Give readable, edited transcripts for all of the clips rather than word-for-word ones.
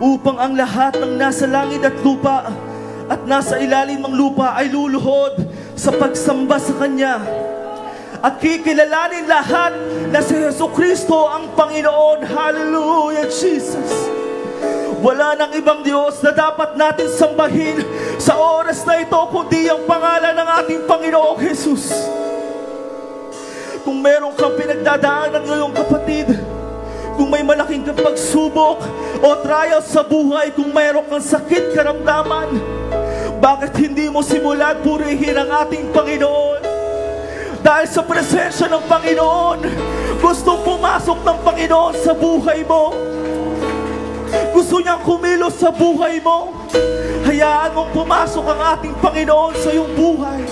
upang ang lahat ng nasa langit at lupa at nasa ilalim ng lupa ay luluhod sa pagsamba sa Kanya. At kikilalanin lahat na si Jesucristo ang Panginoon. Hallelujah, Jesus. Wala nang ibang Diyos na dapat natin sambahin sa oras na ito kundi ang pangalan ng ating Panginoong Jesus. Kung meron kang pinagdadaanan ngayong kapatid, kung may malaking pagsubok o trial sa buhay, kung meron kang sakit, karamdaman, bakit hindi mo simulan purihin ang ating Panginoon? Dahil sa presensya ng Panginoon, gustong pumasok ng Panginoon sa buhay mo. Gusto niyang kumilos sa buhay mo. Hayaan mong pumasok ang ating Panginoon sa iyong buhay.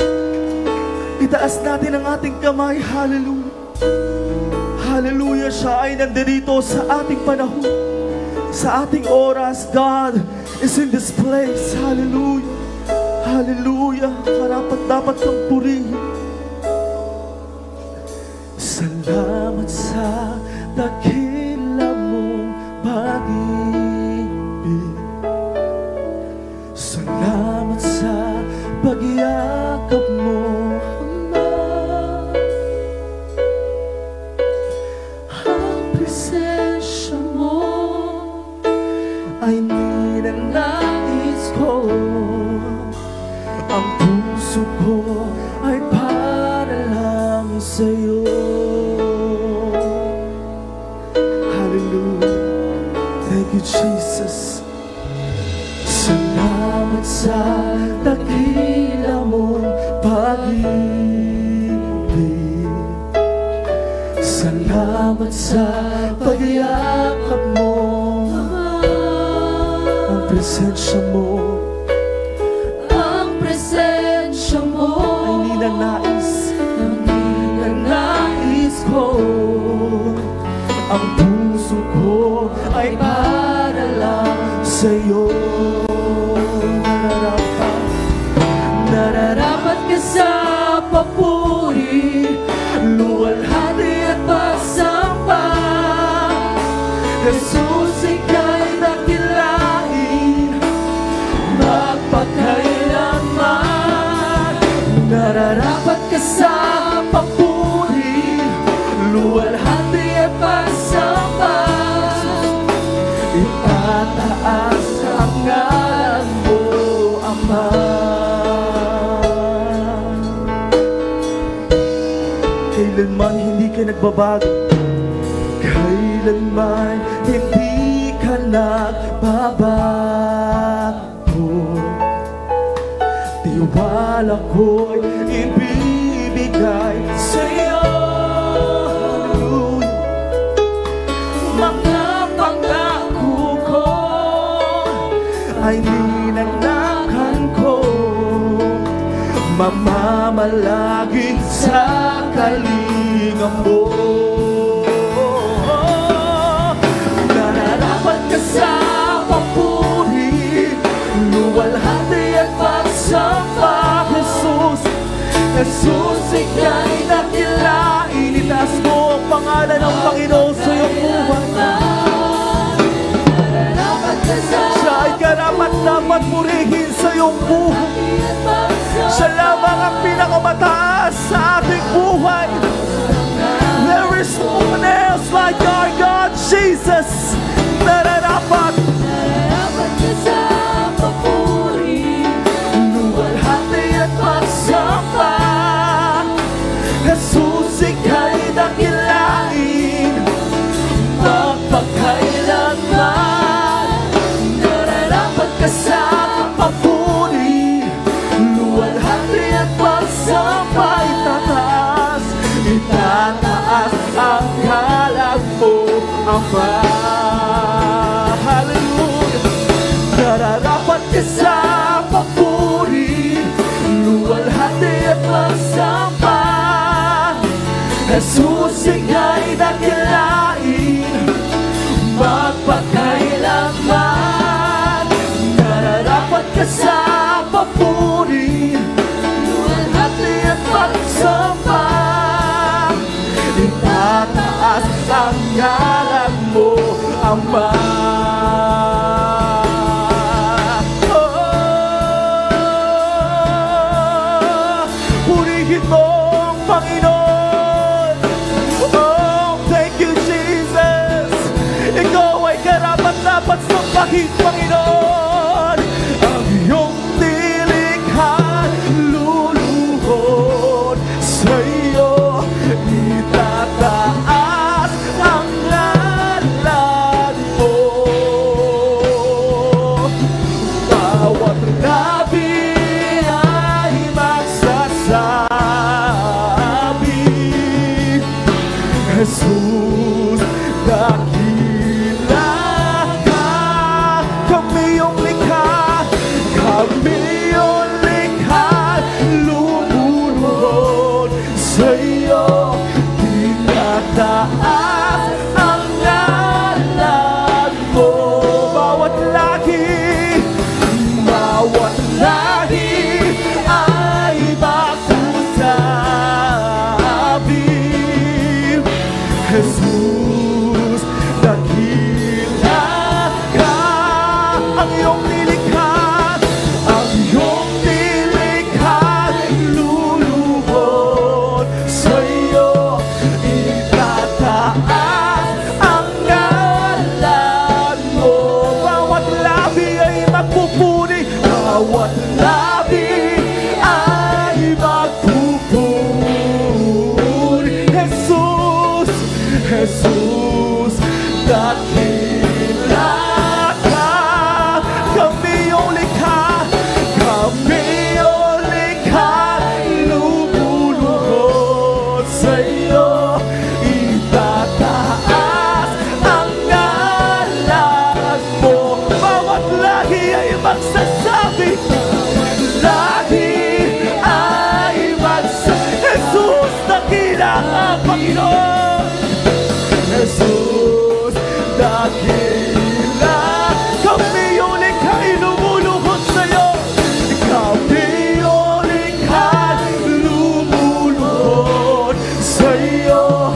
Itaas natin ang ating kamay. Hallelujah. Hallelujah. Siya ay nandito sa ating panahon, sa ating oras. God is in this place. Hallelujah. Hallelujah. Dapat kang purihin. Salamat sa dakila mong pag-ibig. Salamat sa pagyakap mo, Ama. Ang presensya mo ay ninanais ko. Ang puso ko ay para lang sa'yo. Thank you, Jesus. Salamat sa dakila mong pag-ibig. Salamat sa pagyakap mo. Ang presensya mo, ay ninanais ko. Ang puso ko ay para lang sa'yo. Nararapat ka sa papuri, luwalhati at pagsamba. Jesus, ika'y dakilain, magpakailanman. Nararapat ka sa papuri, luwalhati at pagsamba. Itataas ang ngalan mo, Ama. Kailanman hindi ka nagbabago, kailanman hindi ka nagbabago. Tiwala ko'y ibibigay sa'yo. Ay ninanakan ko, mamamalagi sa kalinga mo. Nararapat ka sa papuri, luwalhati at pagsamba. Jesus, Jesus, ika'y dakilain. Itaas mo ang pangalan ng Panginoon sa iyong buhay. Siya ay karapat-dapat purihin sa iyong buhay. Siya lamang ang pinakamataas sa ating buhay. There is no one else like our God, Jesus. Nararapat ka sa papuri, luwalhati at pagsamba. Jesus, ika'y dakilain, magpakailanman. Sa papuri, luwalhati at pagsamba. Itataas ang ngalan mo, Ama. Hallelujah. Nararapat ka sa papuri, luwalhati at pagsamba. Jesus, ika'y dakilain, magpakailanman. Nararapat ka sa papuri, luwalhati at pagsamba. Itataas ang ngalan mo, aking Panginoon, ang iyong nilikha, luluhod sa iyo, itataas ang ngalan mo. Bawat labi ay magsasabi, Jesus, dakila ka. Kami yung likha, kami yung likha, lumuhod sa iyo, tinataas ang ngalan mo. Bawat lahi ay magsasabi, Jesus, dakila ka. Ang iyong nilikha, luluhod sa iyo, itataas ang ngalan mo. Bawat labi ay magpupuri, bawat labi ay magpupuri. Jesus, Jesus, dakila ka. Kami yung likha, lumuluhod sa iyo, itataas ang ngalan mo. Bawat lahi ay magsasabi, Jesus, dakila ka, Panginoon. Jesus, dakila. Kami yung likha, lumuluhod sa'yo. Kami yung likha, lumuluhod sa'yo,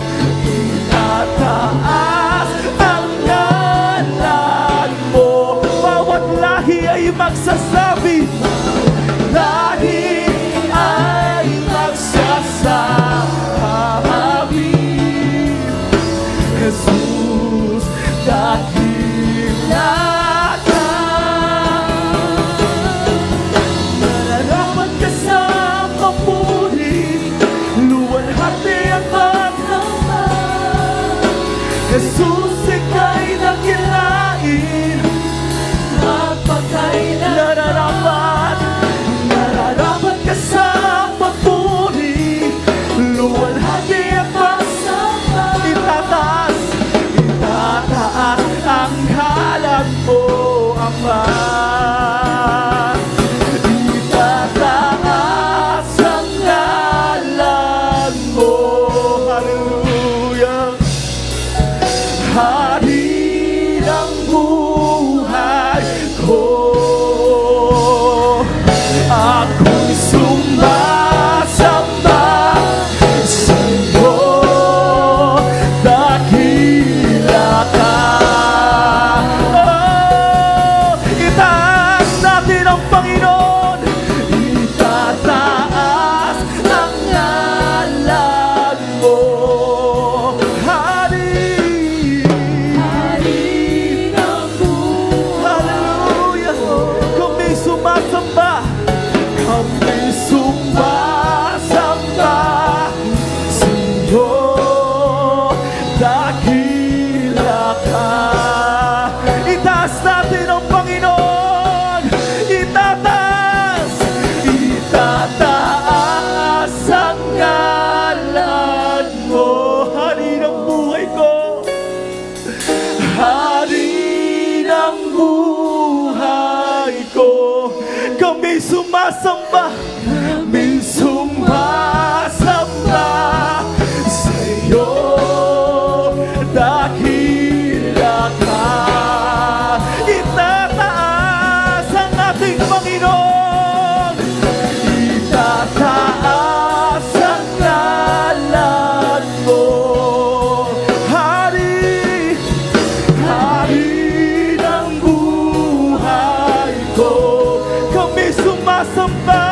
itataas ang ngalan mo. Bawat lahi ay magsasabi, lahi ay magsasabi, Jesus, dakila ka. Nararapat ka sa papuri, luwalhati ang paglaman. Jesus, ika'y dakilain, magpagkailan. Nararapat ka sa papuri, luwalhati ang paglaman. Itataas ang ngalan mo, Ama. Itataas ang ngalan mo. Hallelujah. Hari ng buhay ko, ako'y sumasamba sa'yo, dakila ka. Oh, itaas natin ang Panginoon, itataas ang ngalan mo. Hari ng buhay. Hallelujah. Kami sumasamba, kami sumasamba sa'yo, dakila ka. Itaas natin ang Panginoon, itataas ang ngalan mo. Hari ng buhay ko, hari ng buhay ko, kami sumasamba, kami sumasamba sa'yo, dakila ka. Itataas ang ating Panginoon, itataas ang ngalan mo. Hari ng buhay ko, kami sumasamba,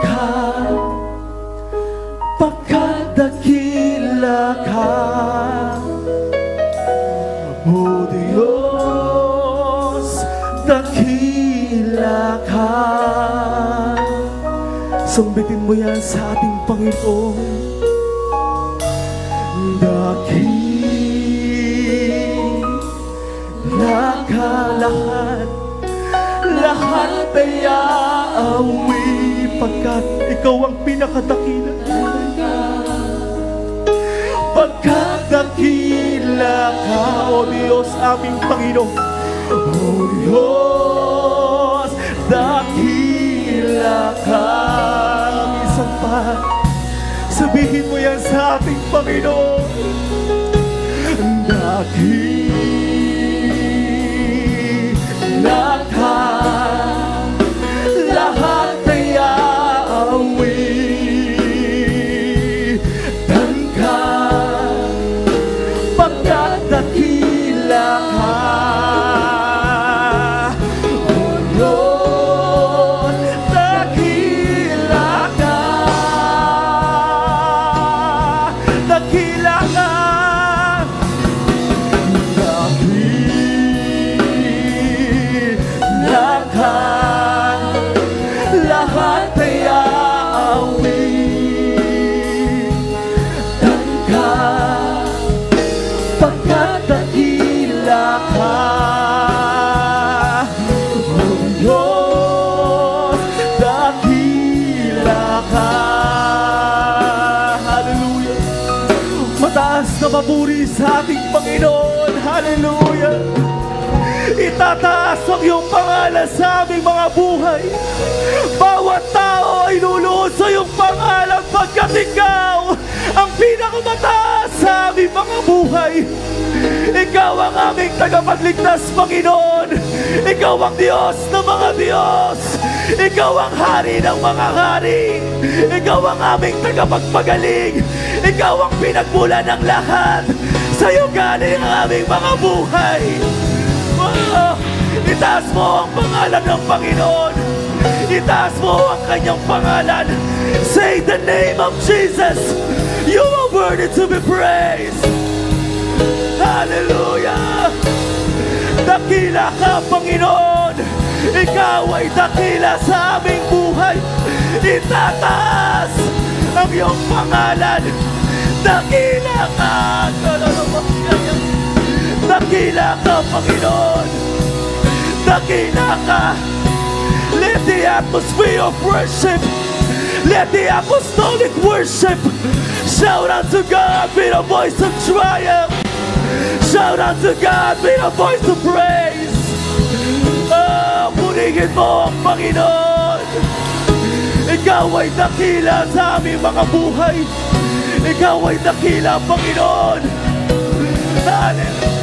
ka, pagkat dakila ka. O Diyos, dakila ka. Sambitin mo yan sa ating Panginoon. Dakila ka, lahat ay aawi, pagkat ikaw ang pinakadakila. Pagkat dakila ka, O Diyos aming Panginoon. O Diyos, dakila ka. Isang pa, sabihin mo yan sa ating Panginoon. Dakila ka, lahat ay aawi. Dakila ka, O Diyos, dakila ka, dakila ka, dakila ka, lahat ay aawi. Pagkat dakila ka, O Diyos, dakila ka. Hallelujah. Mataas na papuri sa ating Panginoon. Hallelujah. Itataas ang iyong pangalan sa aming mga buhay. Bawat tao ay luluhod sa iyong pangalan, pagkat ikaw ang pinakamataas sa aming mga buhay. Ikaw ang aming tagapagligtas, Panginoon. Ikaw ang Diyos ng mga Diyos. Ikaw ang hari ng mga hari. Ikaw ang aming tagapagpagaling. Ikaw ang pinagmula ng lahat. Sa iyo galing ang aming mga buhay. Itaas mo ang pangalan ng Panginoon. Itaas mo ang kanyang pangalan. Say the name of Jesus. You are worthy to be praised. Hallelujah. Dakila ka, Panginoon. Ikaw ay dakila sa aming buhay. Itataas ang iyong pangalan. Dakila ka. Dakila ka, Panginoon. Dakila ka. Let the atmosphere of worship, let the apostolic worship shout unto God with a voice of triumph. Shout unto God with a voice of praise. Purihin mo ang Panginoon. Ikaw ay dakila sa aming mga buhay. Ikaw ay dakila, Panginoon. Hallelujah.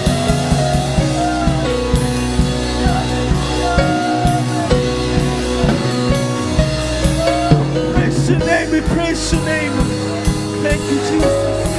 Praise your name, we praise your name. Thank you, Jesus.